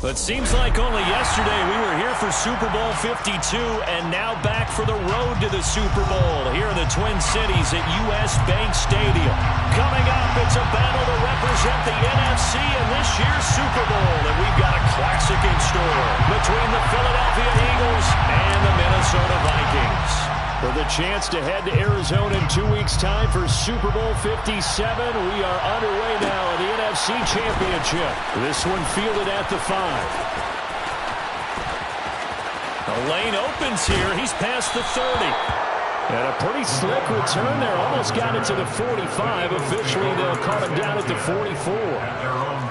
But seems like only yesterday we were here for Super Bowl 52 and now back for the road to the Super Bowl here in the Twin Cities at US Bank Stadium. Coming up, it's a battle to represent the NFC in this year's Super Bowl, and we've got a classic in store between the Philadelphia Eagles and the Minnesota Vikings. For the chance to head to Arizona in 2 weeks' time for Super Bowl 57, we are underway now in the NFC Championship. This one fielded at the 5. The lane opens here. He's past the 30. And a pretty slick return there. Almost got it to the 45. Officially, they'll call him down at the 44.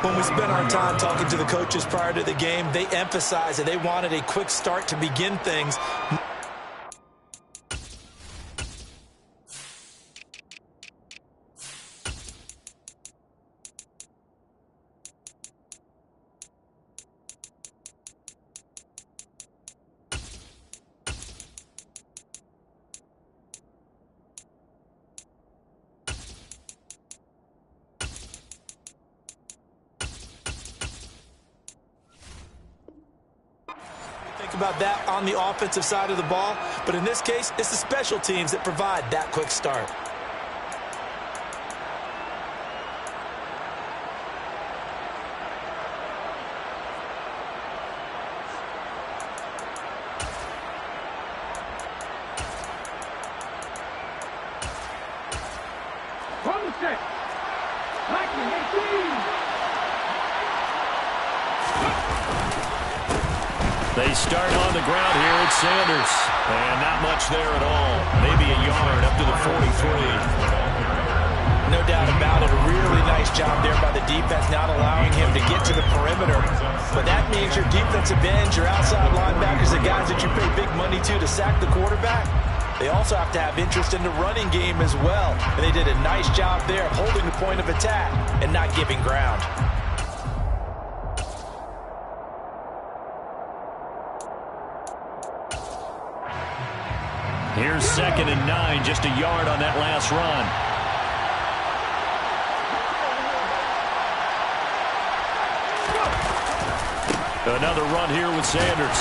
When we spent our time talking to the coaches prior to the game, they emphasized that they wanted a quick start to begin things. About that on the offensive side of the ball, but in this case, it's the special teams that provide that quick start. They start on the ground here at Sanders. And not much there at all. Maybe a yard up to the 43. No doubt about it. A really nice job there by the defense, not allowing him to get to the perimeter. But that means your defensive ends, your outside linebackers, the guys that you pay big money to sack the quarterback, they also have to have interest in the running game as well. And they did a nice job there of holding the point of attack and not giving ground. Here's 2nd and 9, just a yard on that last run. Another run here with Sanders.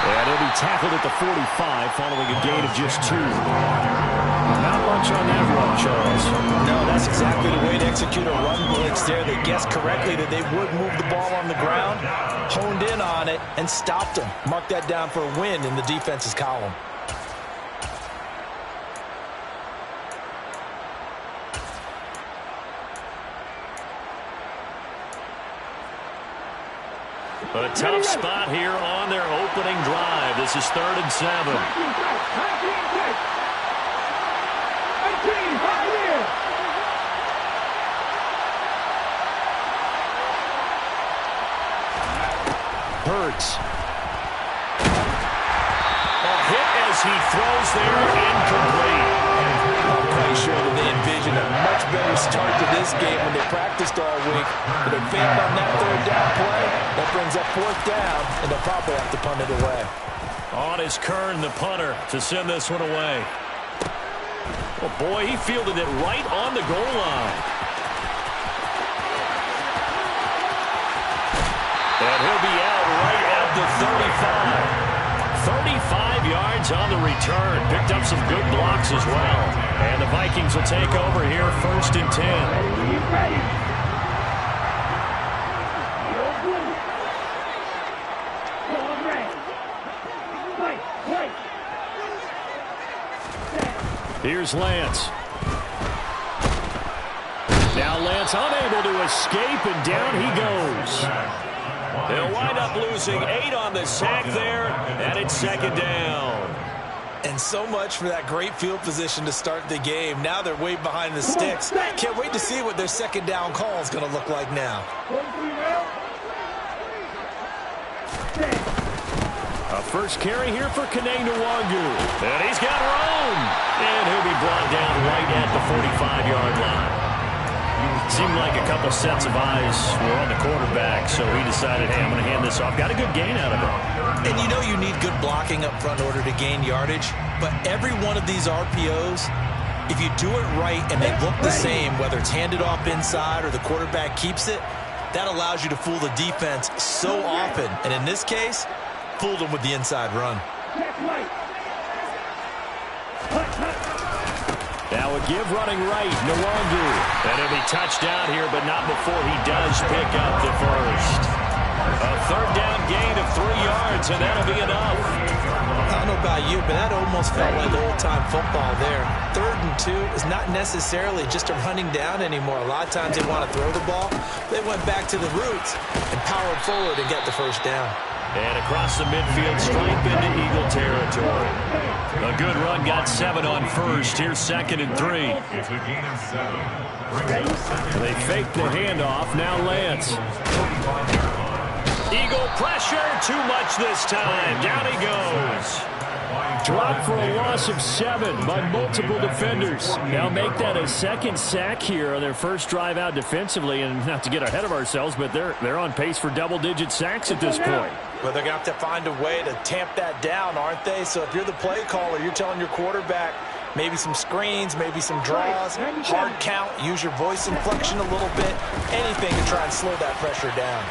And he'll be tackled at the 45 following a gain of just 2. Not much on that run, Charles. No, that's exactly the way to execute a run blitz there. They guessed correctly that they would move the ball on the ground, honed in on it, and stopped them. Mark that down for a win in the defense's column. A tough spot here on their opening drive. This is 3rd and 7. Hurts. A hit as he throws there, incomplete. I'm quite sure that they envisioned a much better start to this game when they practiced all week. But they failed on that 3rd down play. That brings up 4th down, and they'll probably have to punt it away. On is Kern, the punter, to send this one away. Oh, boy, he fielded it right on the goal line. And he'll be out right at the 35. 35 yards on the return. Picked up some good blocks as well. And the Vikings will take over here 1st and 10. Here's Lance. Now Lance unable to escape, and down he goes. They'll wind up losing 8 on the sack there, and it's 2nd down. And so much for that great field position to start the game. Now they're way behind the sticks. Can't wait to see what their 2nd down call is going to look like now. A first carry here for Kane Nwangu. And he's got room. And he'll be brought down right at the 45-yard line. Seemed like a couple sets of eyes were on the quarterback, so he decided, hey, I'm going to hand this off. Got a good gain out of it. And you know you need good blocking up front in order to gain yardage, but every one of these RPOs, if you do it right and they look the same, whether it's handed off inside or the quarterback keeps it, That allows you to fool the defense so often. And in this case, fooled them with the inside run. Now a give running right, Nwangu. And he'll be touched down here, but not before he does pick up the first. A third down gain of 3 yards, and that'll be enough. I don't know about you, but that almost felt like old-time football there. 3rd and 2 is not necessarily just a running down anymore. A lot of times they want to throw the ball. They went back to the roots and powered forward and got the first down. And across the midfield, stripe into Eagle territory. A good run, got 7 on first. Here's 2nd and 3. They fake the handoff. Now Lance. Eagle pressure, too much this time. Down he goes. Dropped for a loss of 7 by multiple defenders. Now make that a 2nd sack here on their first drive out defensively. And not to get ahead of ourselves, but they're on pace for double-digit sacks at this point. Well, they're going to have to find a way to tamp that down, aren't they? So if you're the play caller, you're telling your quarterback maybe some screens, maybe some draws, hard count, use your voice inflection a little bit, anything to try and slow that pressure down.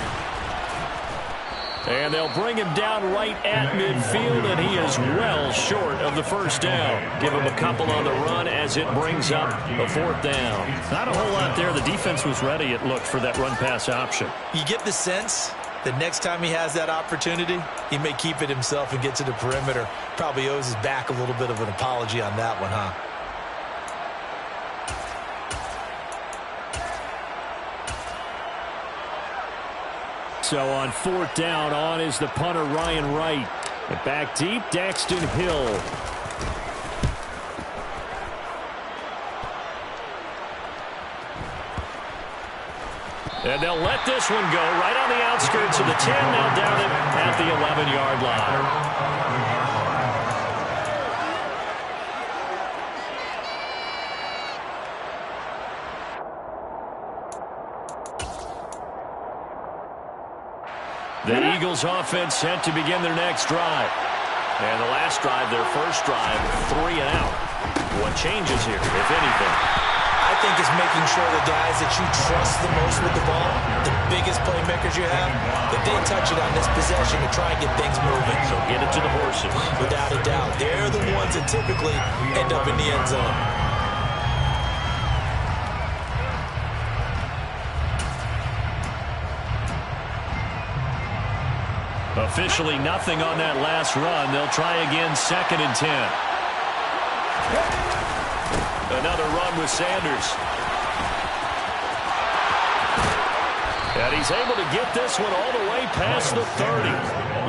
And they'll bring him down right at midfield, and he is well short of the first down. Give him a couple on the run as it brings up a 4th down. Not a whole lot there. The defense was ready, it looked, for that run-pass option. You get the sense that next time he has that opportunity, he may keep it himself and get to the perimeter. Probably owes his back a little bit of an apology on that one, huh? So on 4th down, on is the punter, Ryan Wright. And back deep, Daxton Hill. And they'll let this one go right on the outskirts of the 10. Now down it at the 11-yard line. The Eagles offense set to begin their next drive. And the last drive, their first drive, 3 and out. What changes here, if anything? I think it's making sure the guys that you trust the most with the ball, the biggest playmakers you have, that they touch it on this possession to try and get things moving. So get it to the horses. Without a doubt. They're the ones that typically end up in the end zone. Officially nothing on that last run. They'll try again, 2nd and 10. Another run with Sanders. And he's able to get this one all the way past the 30.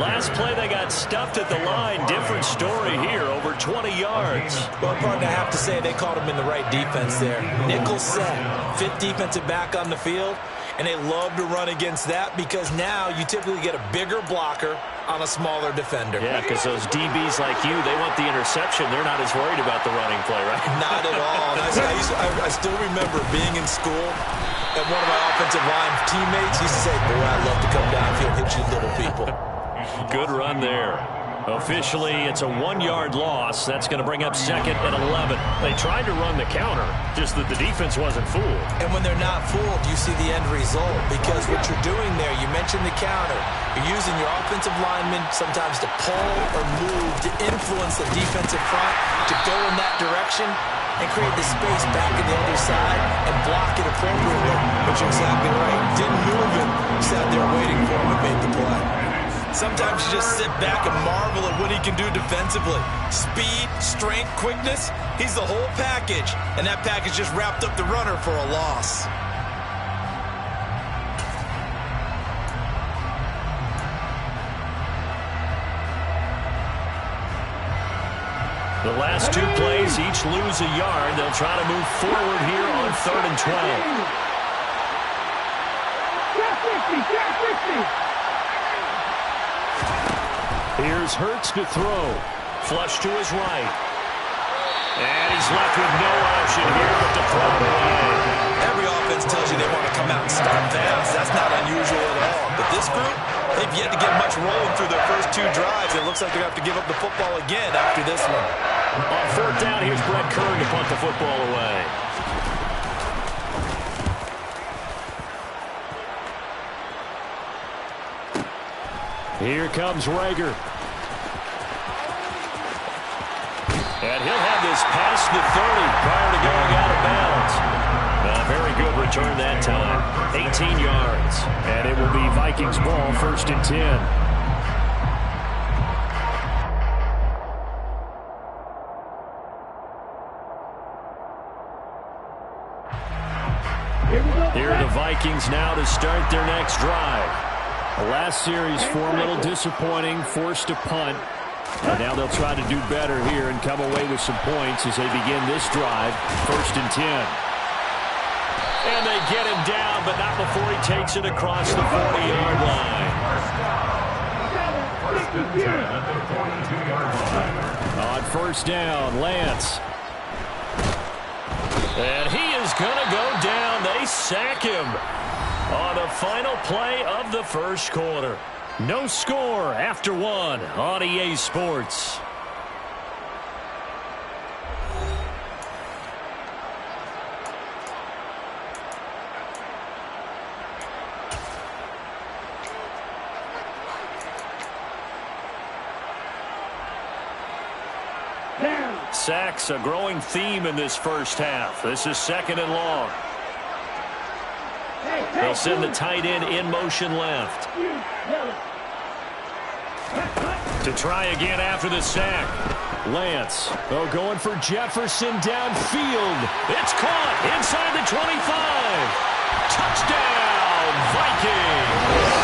Last play, they got stuffed at the line. Different story here, over 20 yards. Well, partner, I have to say they caught him in the right defense there. Nickel set, 5th defensive back on the field. And they love to run against that because now you typically get a bigger blocker on a smaller defender. Yeah, because those DBs like you, they want the interception. They're not as worried about the running play, right? Not at all. I still remember being in school, and one of my offensive line teammates used to say, boy, I love to come downfield and hit you little people. Good run there. Officially, it's a 1-yard loss. That's going to bring up 2nd and 11. They tried to run the counter, just that the defense wasn't fooled. And when they're not fooled, you see the end result. Because what you're doing there, you mentioned the counter. You're using your offensive linemen sometimes to pull or move to influence the defensive front to go in that direction and create the space back in the other side and block it appropriately. But you're exactly right. Didn't move it. Sat there waiting for him and made the play. Sometimes you just sit back and marvel at what he can do defensively. Speed, strength, quickness, he's the whole package. And that package just wrapped up the runner for a loss. The last 2 plays each lose a yard. They'll try to move forward here on 3rd and 12. Here's Hurts to throw. Flush to his right. And he's left with no option here but to throw it away. Every offense tells you they want to come out and start fast. That's not unusual at all. But this group, they've yet to get much rolling through their first 2 drives. It looks like they're going to have to give up the football again after this one. On 4th down, here's Brett Kern to punt the football away. Here comes Rager. And he'll have this past the 30 prior to going out of bounds. A very good return that time. 18 yards. And it will be Vikings ball, 1st and 10. Here are the Vikings now to start their next drive. The last series for them, a little disappointing, forced to punt. And now they'll try to do better here and come away with some points as they begin this drive, 1st and 10. And they get him down, but not before he takes it across the 40-yard line. On 1st down, Lance. And he is going to go down. They sack him on the final play of the 1st quarter. No score after 1 on EA Sports. Sacks, a growing theme in this 1st half. This is 2nd and long. They'll send the tight end in motion left. To try again after the sack. Lance, going for Jefferson downfield. It's caught inside the 25. Touchdown, Vikings.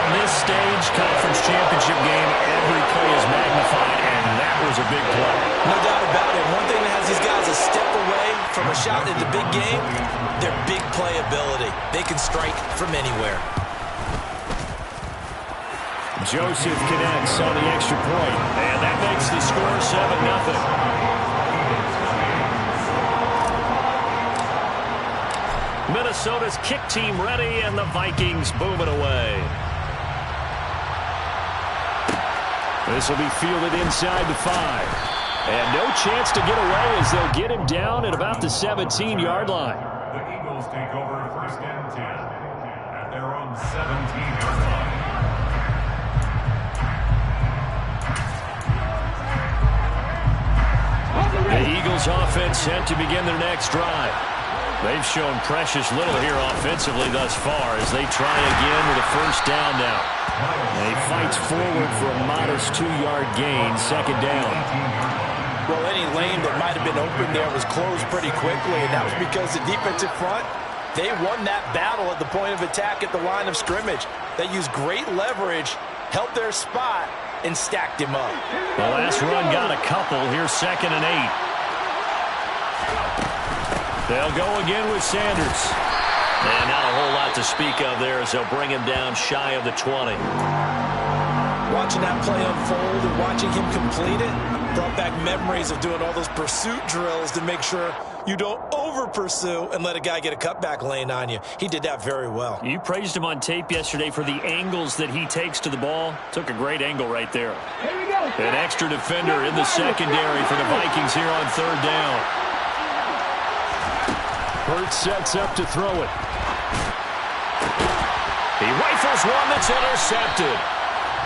On this stage, conference championship game, every play is magnified, and that was a big play. No doubt about it. One thing that has these guys a step away from a shot in the big game, their big play ability. They can strike from anywhere. Joseph connects on the extra point, and that makes the score 7-0. Minnesota's kick team ready, and the Vikings boom it away. This will be fielded inside the 5. And no chance to get away as they'll get him down at about the 17-yard line. The Eagles take over 1st and 10 at their own 17-yard line. The Eagles offense set to begin their next drive. They've shown precious little here offensively thus far as they try again with a 1st down now. They fight forward for a modest 2-yard gain, 2nd down. Well, any lane that might have been open there was closed pretty quickly, and that was because the defensive front, they won that battle at the point of attack at the line of scrimmage. They used great leverage, held their spot, and stacked him up. The last run got a couple. Here's 2nd and 8. They'll go again with Sanders. And not a whole lot to speak of there as they'll bring him down shy of the 20. Watching that play unfold and watching him complete it brought back memories of doing all those pursuit drills to make sure you don't over-pursue and let a guy get a cutback lane on you. He did that very well. You praised him on tape yesterday for the angles that he takes to the ball. Took a great angle right there. An extra defender in the secondary for the Vikings here on 3rd down. Hurts sets up to throw it. He rifles one that's intercepted.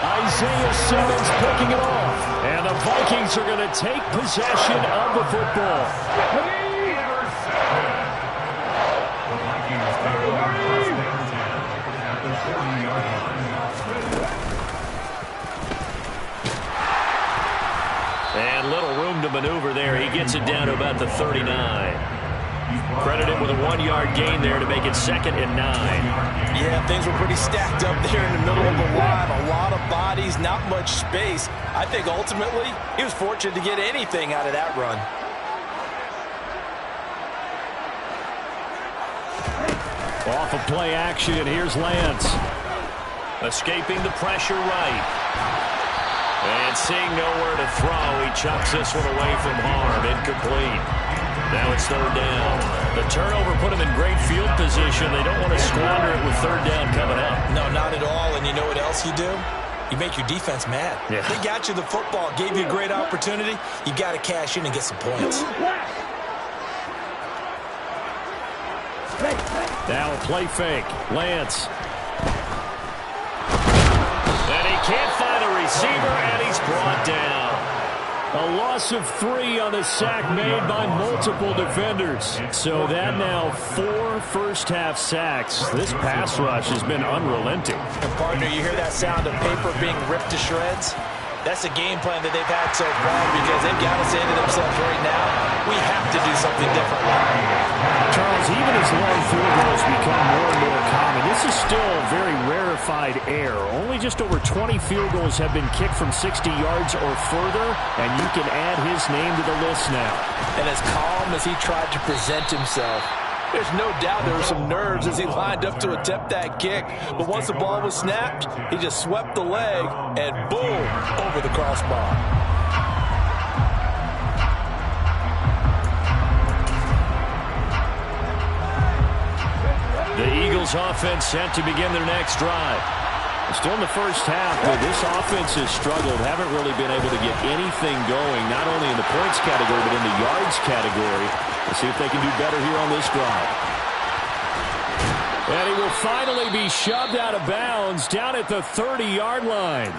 Isaiah Simmons picking it off. And the Vikings are going to take possession of the football. And little room to maneuver there. He gets it down to about the 39. Credited with a 1-yard gain there to make it 2nd and 9. Yeah, things were pretty stacked up there in the middle of the line. A lot of bodies, not much space. I think ultimately he was fortunate to get anything out of that run. Off of play action, here's Lance. Escaping the pressure right. And seeing nowhere to throw, he chucks this one away from harm. Incomplete. Now it's 3rd down. The turnover put him in great field position. They don't want to squander it with 3rd down coming up. No, not at all. And you know what else you do? You make your defense mad. Yeah. They got you the football, gave you a great opportunity. You got to cash in and get some points. Now a play fake. Lance. And he can't find a receiver, and he's brought down. A loss of 3 on the sack made by multiple defenders. So that now 4 first-half sacks. This pass rush has been unrelenting. And partner, you hear that sound of paper being ripped to shreds? That's the game plan that they've had so far because they've got to say to themselves right now, we have to do something differently. Charles, even as long field goals become more and more common, this is still very rarefied air. Only just over 20 field goals have been kicked from 60 yards or further, and you can add his name to the list now. And as calm as he tried to present himself, there's no doubt there were some nerves as he lined up to attempt that kick. But once the ball was snapped, he just swept the leg and boom, over the crossbar. The Eagles offense set to begin their next drive. Still in the first half, but this offense has struggled. Haven't really been able to get anything going, not only in the points category, but in the yards category. Let's see if they can do better here on this drive. And he will finally be shoved out of bounds down at the 30-yard line.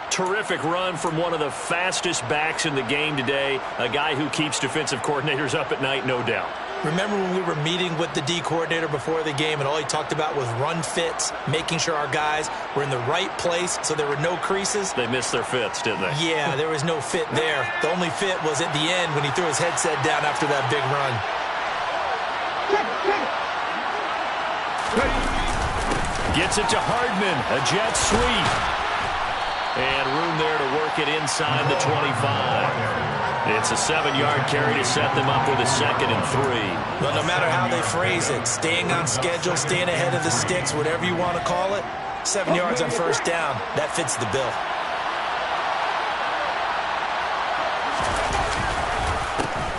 Terrific run from one of the fastest backs in the game today, a guy who keeps defensive coordinators up at night, no doubt. Remember when we were meeting with the D coordinator before the game and all he talked about was run fits, making sure our guys were in the right place so there were no creases? They missed their fits, didn't they? Yeah, there was no fit there. The only fit was at the end when he threw his headset down after that big run. Gets it to Hardman, a jet sweep. And room there to work it inside the 25. It's a 7-yard carry to set them up with a 2nd and 3. But no matter how they phrase it, staying on schedule, staying ahead of the sticks, whatever you want to call it, 7 yards on first down, that fits the bill.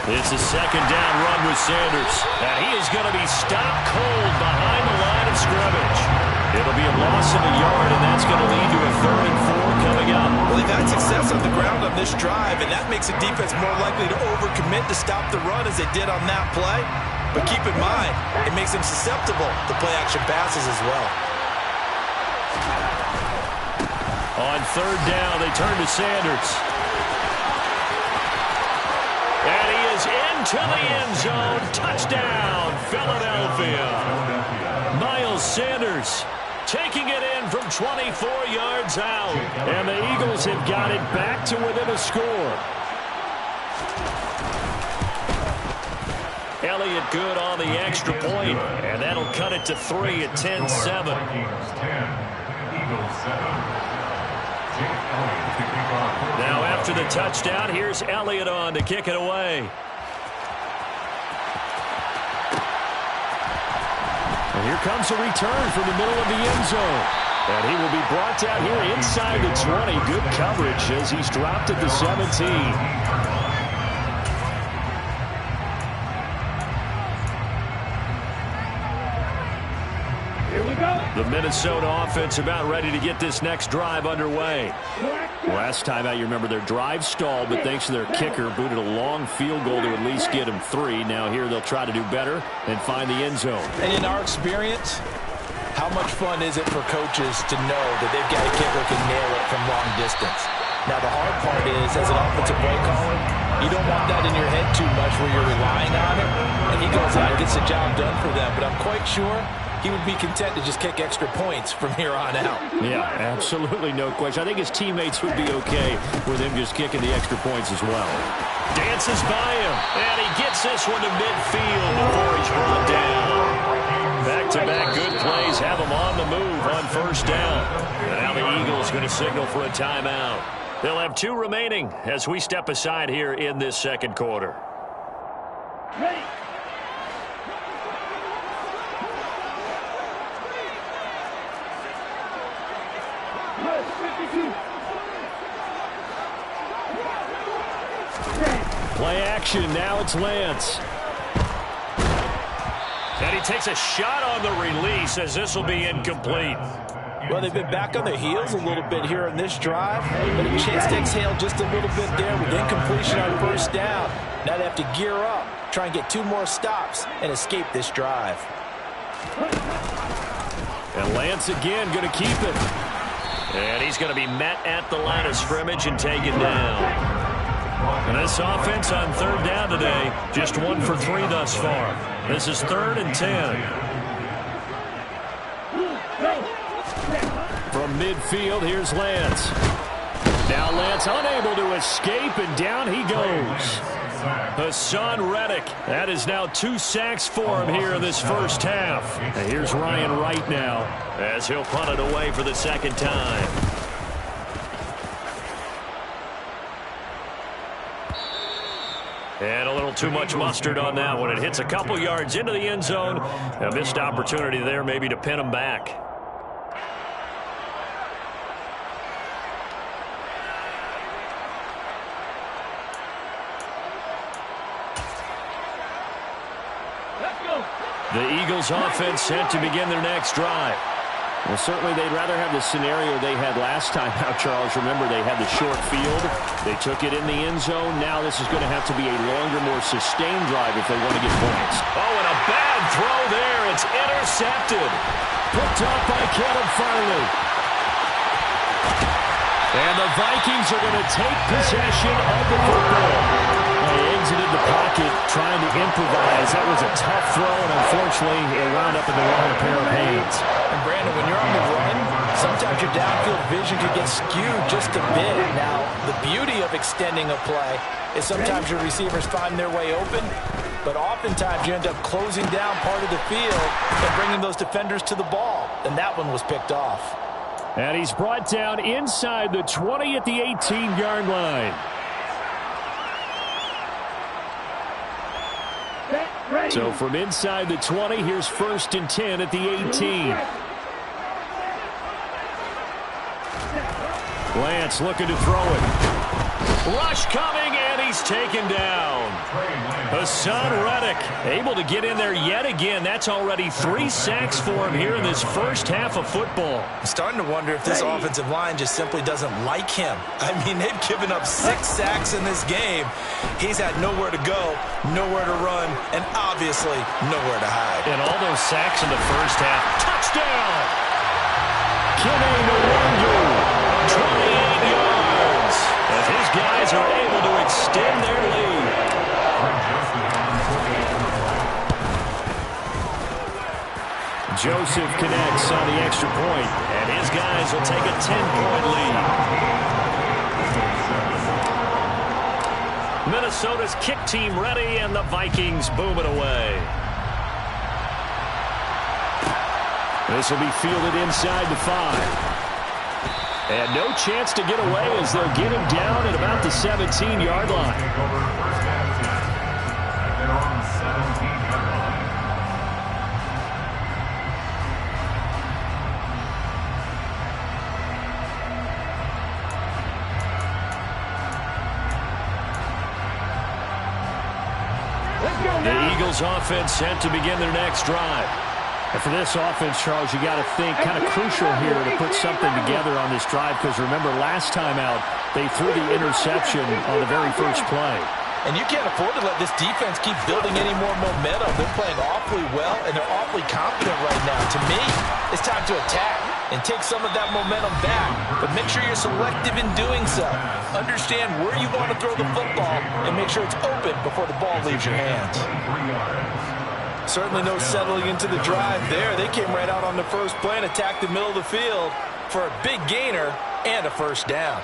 It's a 2nd down run with Sanders. And he is going to be stopped cold behind the line of scrimmage. It'll be a loss of a yard, and that's going to lead to a 3rd and 4 coming up. Well, they've had success on the ground on this drive, and that makes a defense more likely to overcommit to stop the run as they did on that play. But keep in mind, it makes them susceptible to play-action passes as well. On 3rd down, they turn to Sanders. And he is into the end zone. Touchdown, Philadelphia. Miles Sanders taking it in from 24 yards out. And the Eagles have got it back to within a score. Elliott good on the extra point, and that'll cut it to 3 at 10-7. Eagles 10, Eagles 7. Now after the touchdown, here's Elliott on to kick it away. And here comes a return from the middle of the end zone. And he will be brought down here inside the 20. Good coverage as he's dropped at the 17. The Minnesota offense about ready to get this next drive underway. Last time out, you remember their drive stalled, but thanks to their kicker, booted a long field goal to at least get them 3. Now here they'll try to do better and find the end zone. And in our experience, how much fun is it for coaches to know that they've got a kicker who can nail it from long distance? Now the hard part is, as an offensive play caller, you don't want that in your head too much where you're relying on it, and he goes out and gets the job done for them. But I'm quite sure he would be content to just kick extra points from here on out. Yeah, absolutely no question. I think his teammates would be okay with him just kicking the extra points as well. Dances by him, and he gets this one to midfield before he's brought down. Back-to-back good plays have him on the move on first down. And now the Eagles going to signal for a timeout. They'll have 2 remaining as we step aside here in this second quarter. Ready. Play action, now it's Lance. And he takes a shot on the release as this will be incomplete. Well, they've been back on their heels a little bit here in this drive, but a chance to exhale just a little bit there with incompletion on first down. Now they have to gear up, try and get 2 more stops, and escape this drive. And Lance again going to keep it. And he's going to be met at the line of scrimmage and taken down. And this offense on third down today, just 1 for 3 thus far. This is 3rd and 10. From midfield, here's Lance. Now Lance unable to escape, and down he goes. Hassan Reddick. That is now 2 sacks for him here in this first half. And here's Ryan Wright now as he'll punt it away for the second time. And a little too much mustard on that one. It hits a couple yards into the end zone. A missed opportunity there maybe to pin him back. The Eagles offense set to begin their next drive. Well, certainly they'd rather have the scenario they had last time out, Charles. Remember, they had the short field. They took it in the end zone. Now this is going to have to be a longer, more sustained drive if they want to get points. Oh, and a bad throw there. It's intercepted. Picked up by Caleb Farley. And the Vikings are going to take possession of the football. They exited the pocket trying to improvise. That was a tough throw, and unfortunately, it wound up in the wrong pair of hands. And Brandon, when you're on the run, sometimes your downfield vision can get skewed just a bit. Now, the beauty of extending a play is sometimes your receivers find their way open, but oftentimes you end up closing down part of the field and bringing those defenders to the ball, and that one was picked off. And he's brought down inside the 20 at the 18-yard line. So from inside the 20, here's 1st and 10 at the 18. Lance looking to throw it. Rush coming, and he's taken down. Hassan Reddick able to get in there yet again. That's already 3 sacks for him here in this first half of football. I'm starting to wonder if this offensive line just simply doesn't like him. I mean, they've given up 6 sacks in this game. He's had nowhere to go, nowhere to run, and obviously nowhere to hide. And all those sacks in the first half. Touchdown! Kene Nwangwu, 28 yards. As his guys are able to extend their lead. Joseph connects on the extra point, and his guys will take a 10-point lead. Minnesota's kick team ready, and the Vikings boom it away. This will be fielded inside the 5. And no chance to get away as they'll get him down at about the 17-yard line. The Eagles offense set to begin their next drive. And for this offense, Charles, you got to think kind of crucial here to put something together on this drive, because remember last time out they threw the interception on the very first play. And you can't afford to let this defense keep building any more momentum. They're playing awfully well, and they're awfully confident right now. To me, it's time to attack and take some of that momentum back. But make sure you're selective in doing so. Understand where you want to throw the football and make sure it's open before the ball leaves your hands. Certainly no settling into the drive there. They came right out on the first play and attacked the middle of the field for a big gainer and a first down.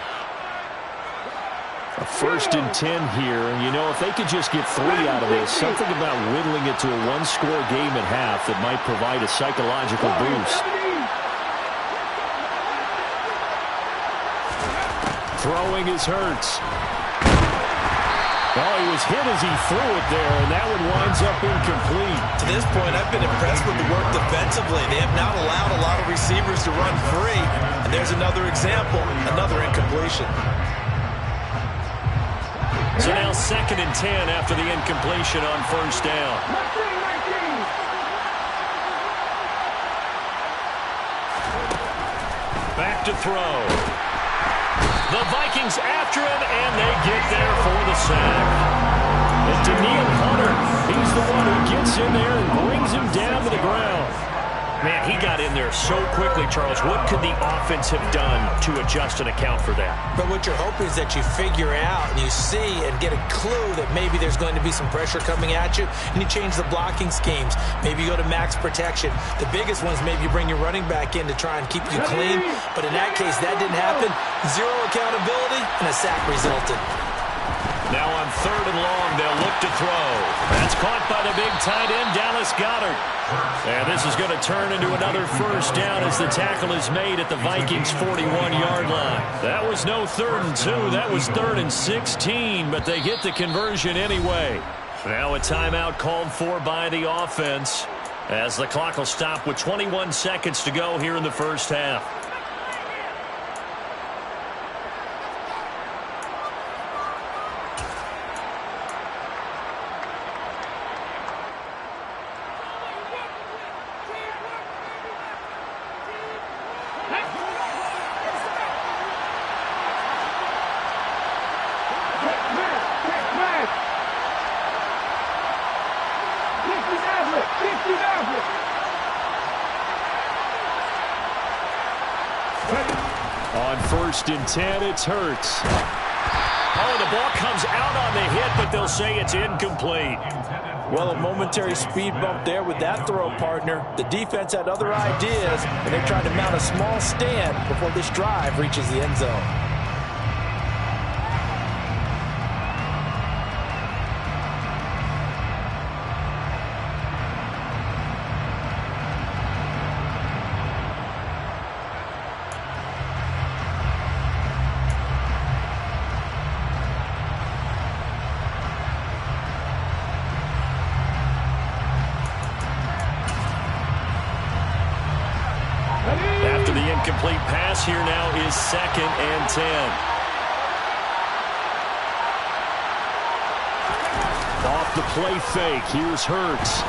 A 1st and 10 here, and you know, if they could just get 3 out of this, something about whittling it to a 1-score game at half that might provide a psychological boost. Throwing is Hurts. Oh, he was hit as he threw it there, and that one winds up incomplete. To this point, I've been impressed with the work defensively. They have not allowed a lot of receivers to run free. And there's another example, another incompletion. So now 2nd and 10 after the incompletion on first down. Back to throw. The Vikings after him, and they get there for the sack. And Daniil Hunter, he's the one who gets in there and brings him down to the ground. Man, he got in there so quickly, Charles. What could the offense have done to adjust and account for that? But what you're hoping is that you figure out and you see and get a clue that maybe there's going to be some pressure coming at you, and you change the blocking schemes. Maybe you go to max protection. The biggest one is maybe you bring your running back in to try and keep you clean. But in that case, that didn't happen. Zero accountability, and a sack resulted. Now on 3rd and long, they'll look to throw. That's caught by the big tight end, Dallas Goedert. And this is going to turn into another first down as the tackle is made at the Vikings' 41-yard line. That was no 3rd and 2. That was 3rd and 16, but they get the conversion anyway. Now a timeout called for by the offense as the clock will stop with 21 seconds to go here in the first half. On 1st and 10, it's Hurts. Oh, the ball comes out on the hit, but they'll say it's incomplete. Well, a momentary speed bump there with that throw, partner. The defense had other ideas, and they tried to mount a small stand before this drive reaches the end zone. After the incomplete pass, here now is 2nd and 10. Off the play fake, here's Hurts.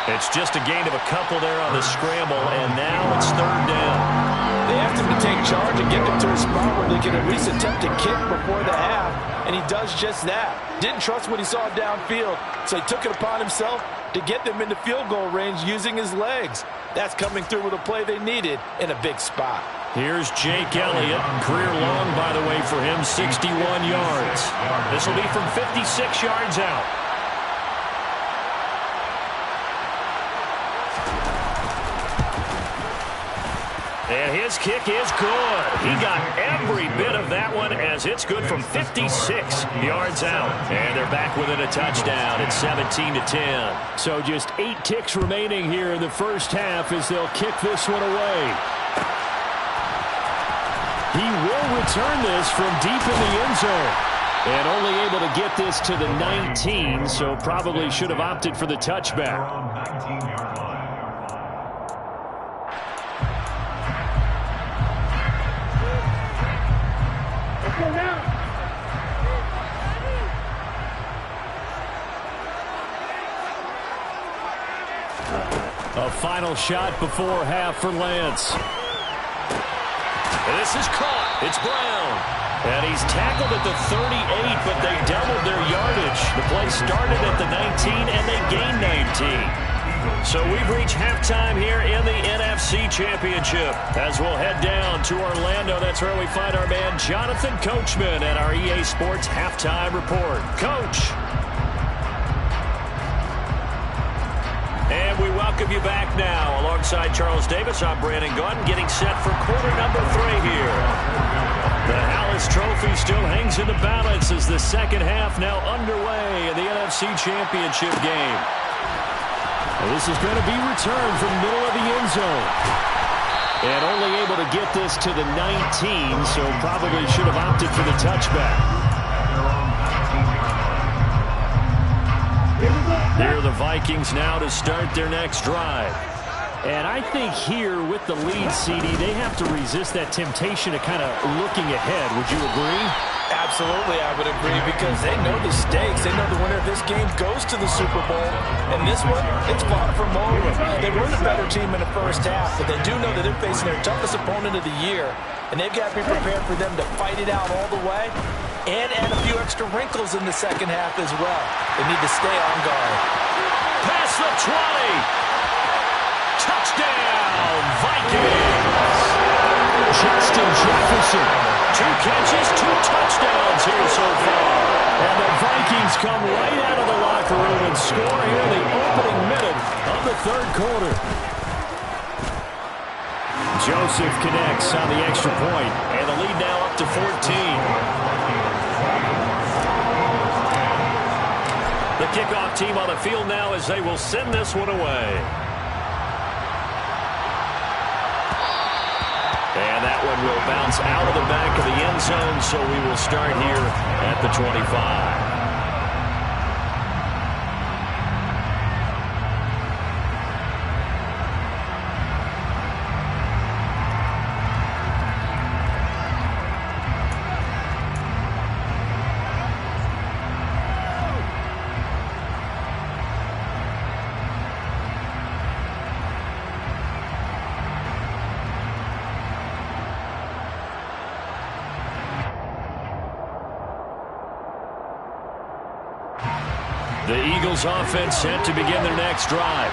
It's just a gain of a couple there on the scramble, and now it's 3rd down. They asked him to take charge and get him to a spot where they can at least attempt a kick before the half, and he does just that. Didn't trust what he saw downfield, so he took it upon himself to get them into field goal range using his legs. That's coming through with a play they needed in a big spot. Here's Jake Elliott. Career long, by the way, for him, 61 yards. This will be from 56 yards out. And his kick is good. He got every bit of that one as it's good from 56 yards out. And they're back within a touchdown at 17-10. So just 8 kicks remaining here in the first half as they'll kick this one away. He will return this from deep in the end zone. And only able to get this to the 19, so probably should have opted for the touchback. A final shot before half for Lance. And this is caught. It's Brown. And he's tackled at the 38, but they doubled their yardage. The play started at the 19, and they gained 19. So we've reached halftime here in the NFC Championship. As we'll head down to Orlando, that's where we find our man Jonathan Coachman at our EA Sports Halftime Report. Coach. And we welcome you back now. Alongside Charles Davis, I'm Brandon Gaudin, getting set for quarter number 3 here. The Hallis Trophy still hangs in the balance as the second half now underway in the NFC Championship game. Well, this is going to be returned from the middle of the end zone. And only able to get this to the 19, so probably should have opted for the touchback. Here are the Vikings now to start their next drive. And I think here with the lead, CD, they have to resist that temptation of kind of looking ahead. Would you agree? Absolutely, I would agree, because they know the stakes. They know the winner of this game goes to the Super Bowl. And this one, it's far from over. They were the better team in the first half, but they do know that they're facing their toughest opponent of the year. And they've got to be prepared for them to fight it out all the way and add a few extra wrinkles in the second half as well. They need to stay on guard. past the 20. Touchdown, Vikings. Justin Jefferson. 2 catches, 2 touchdowns here so far. And the Vikings come right out of the locker room and score here in the opening minute of the third quarter. Joseph connects on the extra point, and the lead now up to 14. The kickoff team on the field now as they will send this one away. And that one will bounce out of the back of the end zone, so we will start here at the 25. The Eagles offense set to begin their next drive.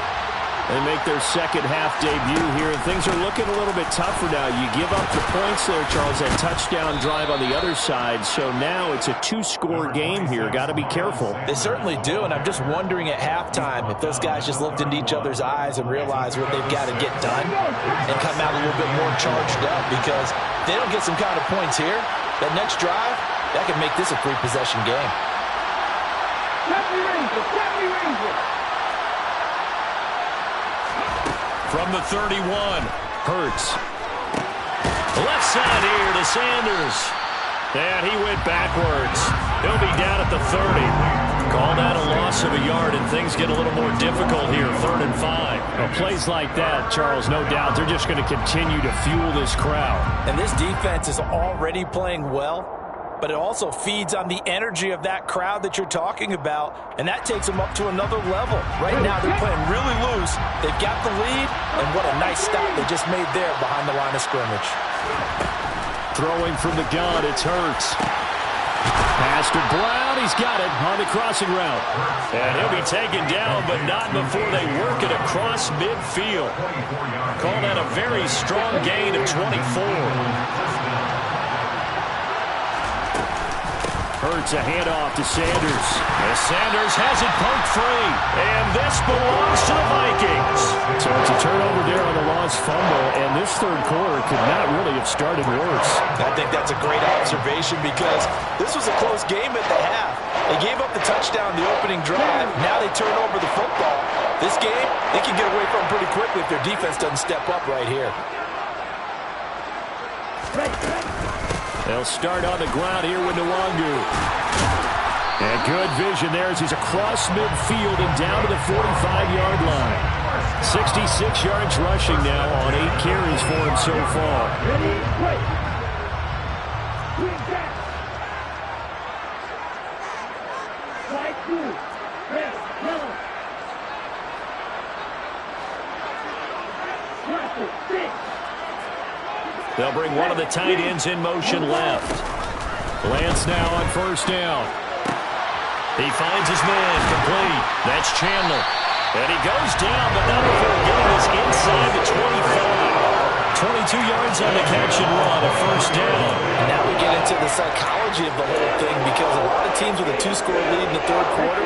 They make their second half debut here, and things are looking a little bit tougher now. You give up the points there, Charles, that touchdown drive on the other side. So now it's a 2-score game here. Got to be careful. They certainly do, and I'm just wondering at halftime if those guys just looked into each other's eyes and realized what they've got to get done and come out a little bit more charged up, because if they don't get some kind of points here, that next drive, that could make this a 3-possession game. From the 31, Hurts. Left side here to Sanders. And he went backwards. He'll be down at the 30. Call that a loss of a yard, and things get a little more difficult here, 3rd and 5. Well, plays like that, Charles, no doubt, they're just going to continue to fuel this crowd. And this defense is already playing well, but it also feeds on the energy of that crowd that you're talking about, and that takes them up to another level. Right now, they're playing really loose. They've got the lead, and what a nice stop they just made there behind the line of scrimmage. Throwing from the gun, it's Hurts. Pass to Brown, he's got it on the crossing route. And he'll be taken down, but not before they work it across midfield. Call that a very strong gain of 24. Hurts a handoff to Sanders. And Sanders has it poked free. And this belongs to the Vikings. So it's a turnover there on the lost fumble, and this third quarter could not really have started worse. I think that's a great observation, because this was a close game at the half. They gave up the touchdown the opening drive. Now they turn over the football. This game, they can get away from pretty quickly if their defense doesn't step up right here. They'll start on the ground here with Nwangu. And good vision there as he's across midfield and down to the 45-yard line. 66 yards rushing now on 8 carries for him so far. They'll bring one of the tight ends in motion left. Lance now on 1st down. He finds his man complete. That's Chandler. And he goes down, but not before getting us inside the 25. 22 yards on the catch and run, a 1st down. And now we get into the psychology of the whole thing, because a lot of teams with a 2-score lead in the third quarter,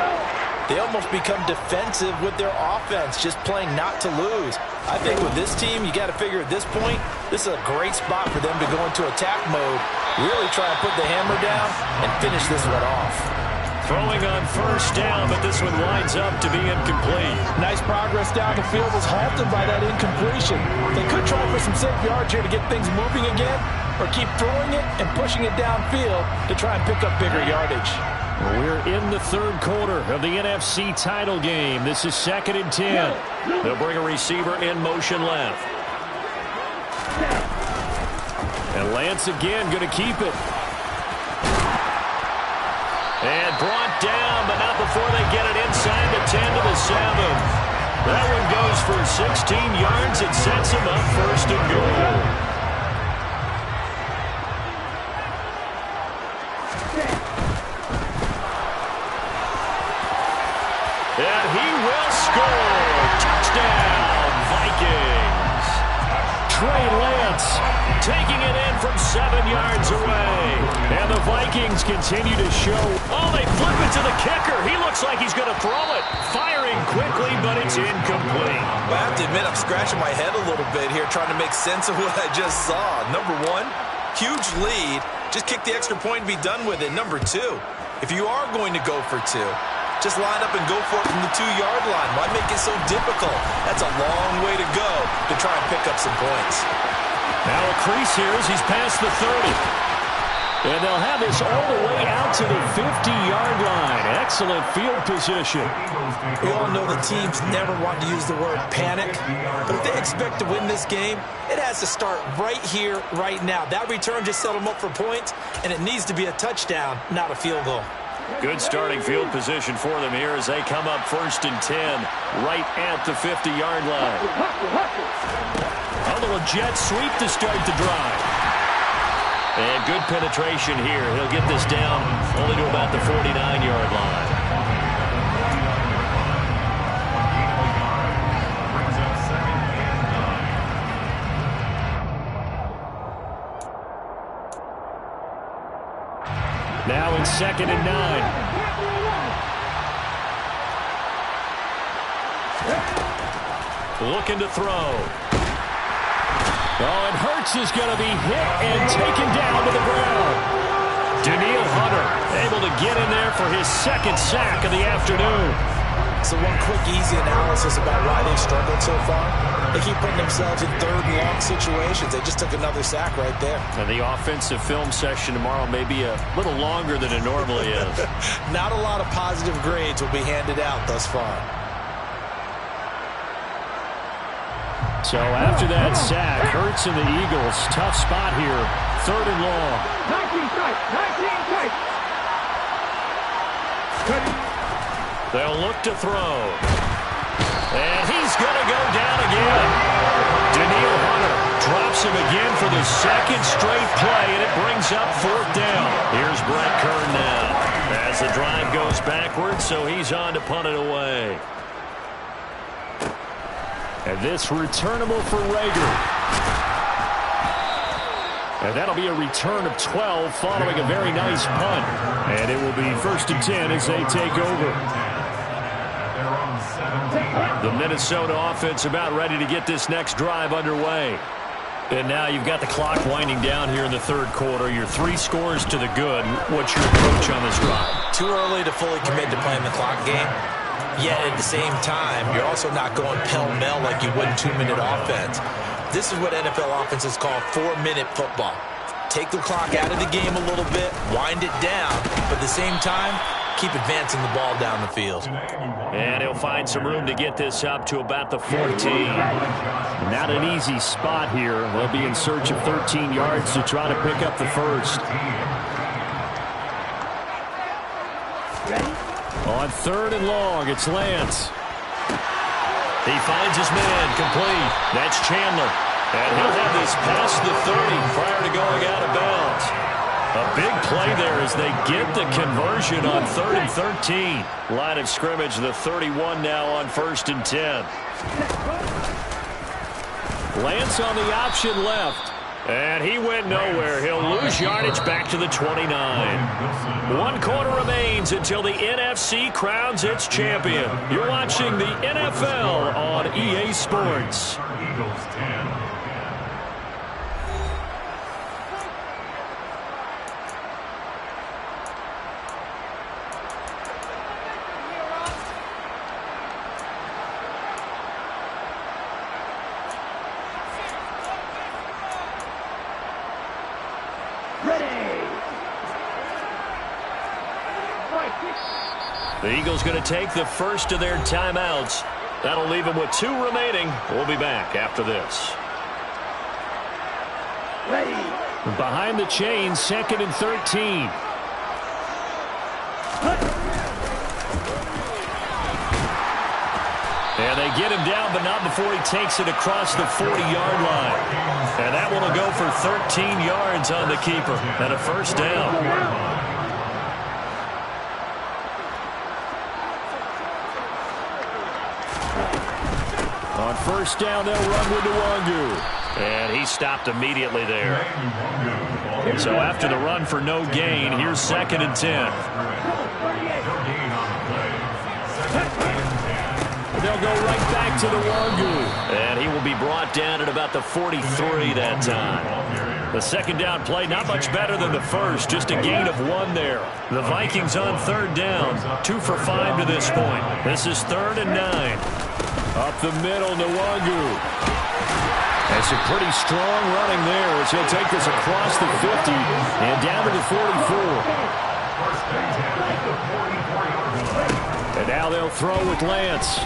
they almost become defensive with their offense, just playing not to lose. I think with this team, you got to figure at this point, this is a great spot for them to go into attack mode, really try and put the hammer down and finish this one off. Throwing on 1st down, but this one winds up to be incomplete. Nice progress down the field was halted by that incompletion. They could try for some safe yards here to get things moving again, or keep throwing it and pushing it downfield to try and pick up bigger yardage. Well, we're in the third quarter of the NFC title game. This is 2nd and 10. They'll bring a receiver in motion left. And Lance again going to keep it. And brought down, but not before they get it inside the 10 to the 7. That one goes for 16 yards. It sets him up 1st and goal. And he will score. Touchdown, Vikings. Trey Lance taking it in from 7 yards away. And the Vikings continue to show. Oh, they flip it to the kicker. He looks like he's going to throw it. Firing quickly, but it's incomplete. Well, I have to admit, I'm scratching my head a little bit here trying to make sense of what I just saw. Number one, huge lead. Just kick the extra point and be done with it. Number two, if you are going to go for two, just line up and go for it from the 2-yard line. Why make it so difficult? That's a long way to go to try and pick up some points. Now a crease here as he's past the 30. And they'll have this all the way out to the 50-yard line. Excellent field position. We all know the teams never want to use the word panic, but if they expect to win this game, it has to start right here, right now. That return just set them up for points, and it needs to be a touchdown, not a field goal. Good starting field position for them here as they come up 1st and 10 right at the 50-yard line. A little jet sweep to start the drive. And good penetration here. He'll get this down only to about the 49-yard line. Now in 2nd and 9. Looking to throw. Oh, and Hurts is going to be hit and taken down to the ground. Danielle Hunter able to get in there for his 2nd sack of the afternoon. So one quick, easy analysis about why they've struggled so far. They keep putting themselves in 3rd and long situations. They just took another sack right there. And the offensive film session tomorrow may be a little longer than it normally is. Not a lot of positive grades will be handed out thus far. So after that sack, Hurts and the Eagles, tough spot here. 3rd and long. 19 tight. They'll look to throw. And he's going to go down again. Danielle Hunter drops him again for the 2nd straight play, and it brings up 4th down. Here's Brett Kern now as the drive goes backwards, so he's on to punt it away. And this returnable for Rager. And that'll be a return of 12 following a very nice punt. And it will be 1st and 10 as they take over. The Minnesota offense about ready to get this next drive underway. And now you've got the clock winding down here in the 3rd quarter. You're 3 scores to the good. What's your approach on this drive? Too early to fully commit to playing the clock game. Yet at the same time, you're also not going pell-mell like you would in 2-minute offense. This is what NFL offenses call 4-minute football. Take the clock out of the game a little bit, wind it down, but at the same time, keep advancing the ball down the field. And he'll find some room to get this up to about the 14. Not an easy spot here. They'll be in search of 13 yards to try to pick up the 1st. On 3rd and long, it's Lance. He finds his man, complete. That's Chandler. And he'll have this past the 30 prior to going out of bounds. A big play there as they get the conversion on 3rd and 13. Line of scrimmage, the 31 now on 1st and 10. Lance on the option left. And he went nowhere. He'll lose yardage back to the 29. 1 quarter remains until the NFC crowns its champion. You're watching the NFL on EA Sports. Eagles 10. The Eagles going to take the first of their timeouts. That'll leave them with 2 remaining. We'll be back after this. Ready. Behind the chains, 2nd and 13. And they get him down, but not before he takes it across the 40-yard line. And that one will go for 13 yards on the keeper and a 1st down. first down, they'll run with Nwangu. And he stopped immediately there. So after the run for no gain, here's 2nd and 10. They'll go right back to Nwangu. And he will be brought down at about the 43 that time. The 2nd down play, not much better than the first, just a gain of 1 there. The Vikings on 3rd down, 2 for 5 to this point. This is 3rd and 9. Up the middle, Nwangu. That's a pretty strong running there as he'll take this across the 50 and down to the 44. And now they'll throw with Lance.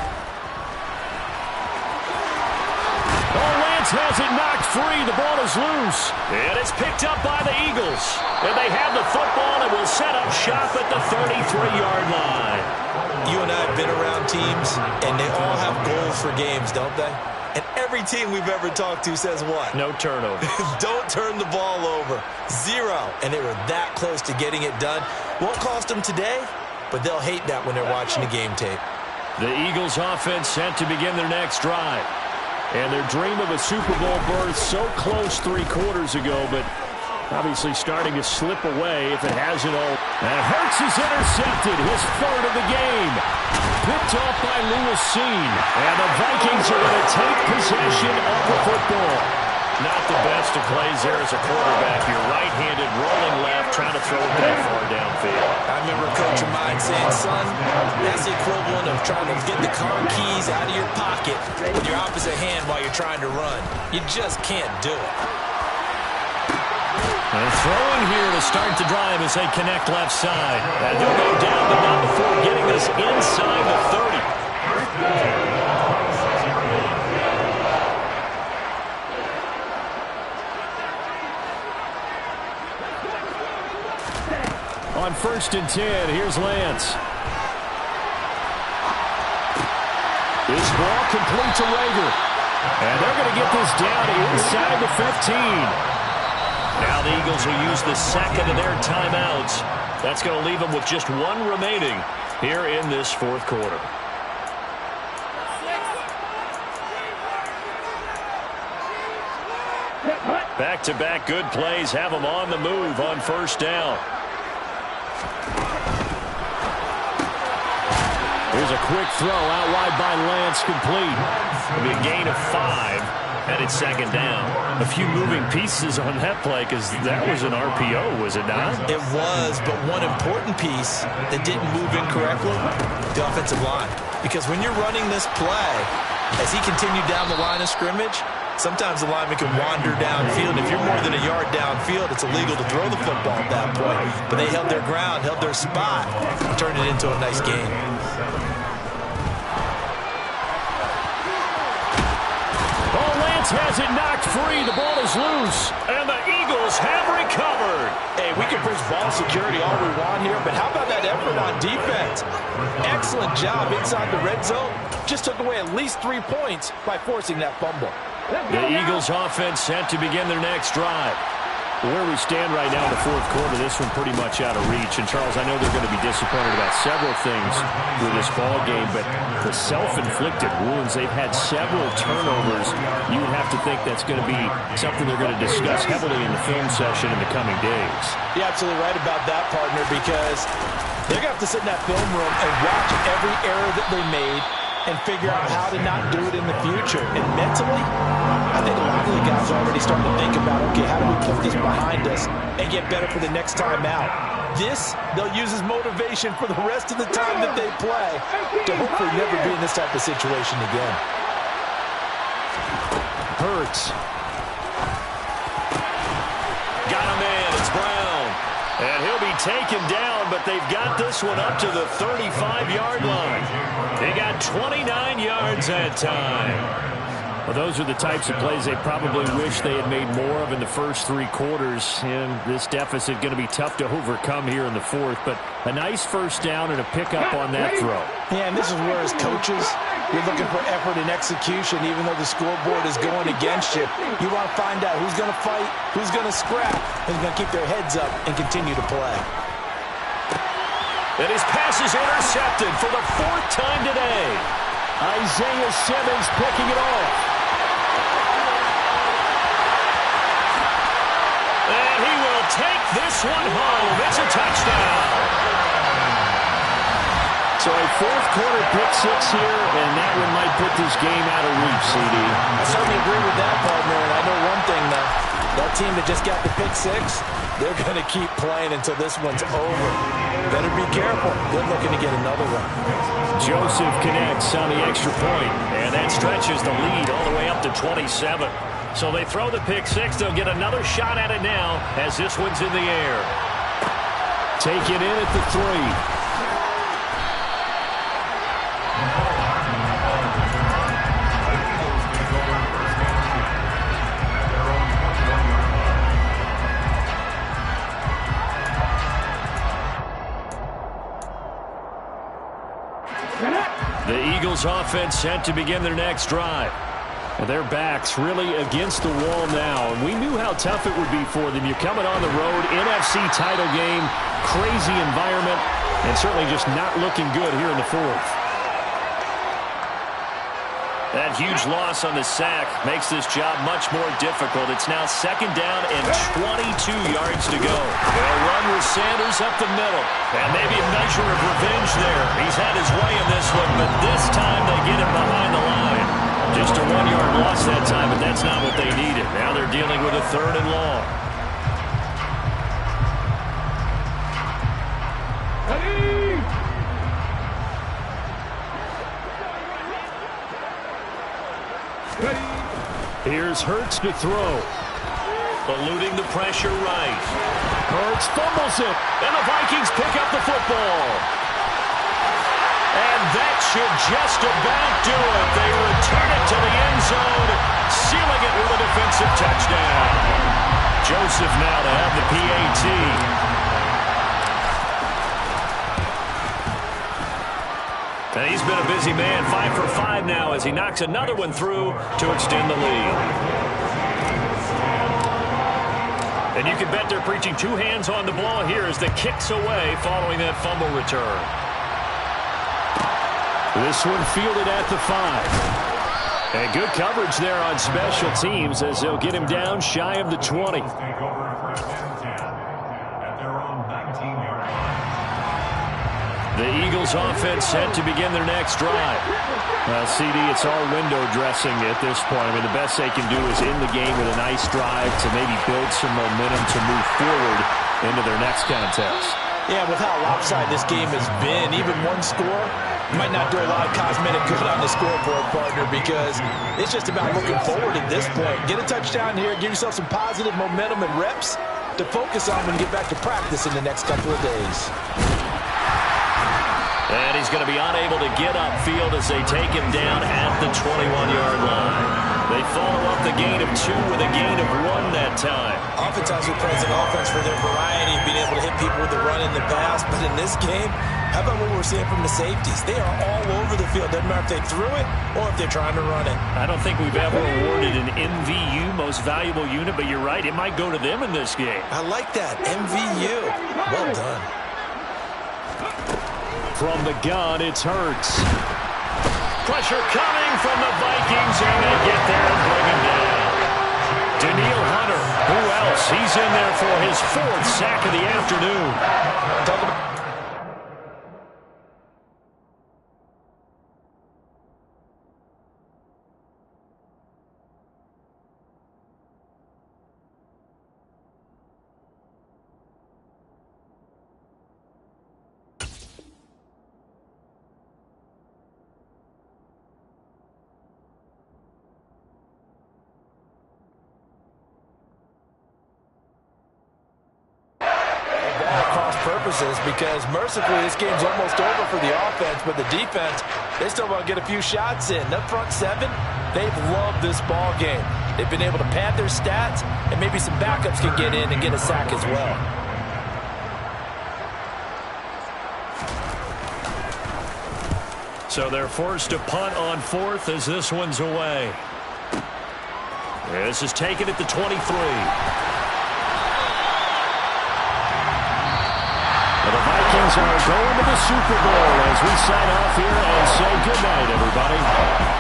Oh, Lance has it knocked free. The ball is loose. And it's picked up by the Eagles. And they have the football and will set up shop at the 33-yard line. You and I have been around teams, and they all have goals for games, don't they? And every team we've ever talked to says what? No turnover. Don't turn the ball over. 0. And they were that close to getting it done. Won't cost them today, but they'll hate that when they're watching the game tape. The Eagles offense set to begin their next drive. And their dream of a Super Bowl berth so close 3 quarters ago, but obviously starting to slip away if it hasn't all. And Hurts is intercepted, his 3rd of the game. Picked off by Lewis Seen. And the Vikings are going to take possession of the football. Not the best of plays there as a quarterback. You're right-handed, rolling left, trying to throw it that far downfield. I remember a coach of mine saying, son, that's the equivalent of trying to get the car keys out of your pocket with your opposite hand while you're trying to run. You just can't do it. And throwing here to start the drive as they connect left side. And he'll go down, but not before getting us inside the 30. On 1st and 10, here's Lance. This ball complete to Rager. And they're going to get this down inside the 15. Now the Eagles will use the 2nd of their timeouts. That's going to leave them with just 1 remaining here in this 4th quarter. Back-to-back good plays have them on the move on 1st down. Here's a quick throw out wide by Lance, complete. It'll be a gain of 5, and it's 2nd down. A few moving pieces on that play because that was an RPO, was it not? It was, but one important piece that didn't move incorrectly, the offensive line. Because when you're running this play, as he continued down the line of scrimmage, sometimes the lineman can wander downfield. If you're more than a yard downfield, it's illegal to throw the football at that point. But they held their ground, held their spot, and turned it into a nice game. Oh, Lance has it knocked free. The ball is loose. And the Eagles have recovered. Hey, we can preach ball security all we want here, but how about that effort on defense? Excellent job inside the red zone. Just took away at least 3 points by forcing that fumble. The Eagles offense set to begin their next drive. Where we stand right now in the 4th quarter, this one pretty much out of reach. And, Charles, I know they're going to be disappointed about several things with this ball game, but the self-inflicted wounds, they've had several turnovers. You would have to think that's going to be something they're going to discuss heavily in the film session in the coming days. You're absolutely right about that, partner, because they're going to have to sit in that film room and watch every error that they made and figure out how to not do it in the future. And mentally, I think a lot of the guys are already starting to think about, okay, how do we put this behind us and get better for the next time out? This, they'll use as motivation for the rest of the time that they play to hopefully never be in this type of situation again. Hurts. Got a man, it's Brown. And he'll be taken down, but they've got this one up to the 35-yard line. They got 29 yards that time. Well, those are the types of plays they probably wish they had made more of in the first 3 quarters. And this deficit going to be tough to overcome here in the 4th. But a nice first down and a pickup on that throw. Yeah, and this is where as coaches, you're looking for effort and execution, even though the scoreboard is going against you. You want to find out who's going to fight, who's going to scrap, who's going to keep their heads up and continue to play. And his pass is intercepted for the 4th time today. Isaiah Simmons picking it off. And he will take this one home. It's a touchdown. So a fourth-quarter pick-6 here, and that one might put this game out of reach, CD. I certainly agree with that, partner, and I know one thing, though. That team that just got the pick-6, they're going to keep playing until this one's over. Better be careful. They're looking to get another one. Joseph connects on the extra point, and that stretches the lead all the way up to 27. So they throw the pick-6. They'll get another shot at it now as this one's in the air. Take it in at the 3. The Eagles offense set to begin their next drive. Their backs really against the wall now, and we knew how tough it would be for them. You're coming on the road, NFC title game, crazy environment, and certainly just not looking good here in the fourth. That huge loss on the sack makes this job much more difficult. It's now 2nd down and 22 yards to go. They'll run with Sanders up the middle. And maybe a measure of revenge there. He's had his way in this one, but this time they get him behind the line. Just a 1-yard loss that time, but that's not what they needed. Now they're dealing with a 3rd and long. Here's Hurts to throw. Eluding the pressure right. Hurts fumbles it, and the Vikings pick up the football. And that should just about do it. They return it to the end zone, sealing it with a defensive touchdown. Joseph now to have the PAT. And he's been a busy man, 5 for 5 now as he knocks another one through to extend the lead. And you can bet they're preaching 2 hands on the ball here as the kick's away following that fumble return. This one fielded at the 5. And good coverage there on special teams as they'll get him down shy of the 20. The Eagles offense set to begin their next drive. Well, CD, it's all window dressing at this point. I mean, the best they can do is end the game with a nice drive to maybe build some momentum to move forward into their next contest. Yeah, with how lopsided this game has been, even one score might not do a lot of cosmetic good on the scoreboard, partner, because it's just about looking forward at this point. Get a touchdown here, give yourself some positive momentum and reps to focus on when you get back to practice in the next couple of days. And he's going to be unable to get upfield as they take him down at the 21-yard line. They follow up the gain of 2 with a gain of 1 that time. Oftentimes we praise an offense for their variety of being able to hit people with the run in the pass. But in this game, how about what we're seeing from the safeties? They are all over the field. Doesn't matter if they threw it or if they're trying to run it. I don't think we've ever awarded an MVU, most valuable unit, but you're right, it might go to them in this game. I like that, MVU. Well done. From the gun, it's Hurts. Pressure coming from the Vikings, and they get there and bring him down. Daniil Hunter, who else? He's in there for his 4th sack of the afternoon. Because mercifully this game's almost over for the offense, but the defense, they still want to get a few shots in. That front 7, they've loved this ball game. They've been able to pad their stats, and maybe some backups can get in and get a sack as well. So they're forced to punt on 4th as this one's away. This is taken at the 23. The Vikings are going to the Super Bowl as we sign off here and say goodnight, everybody.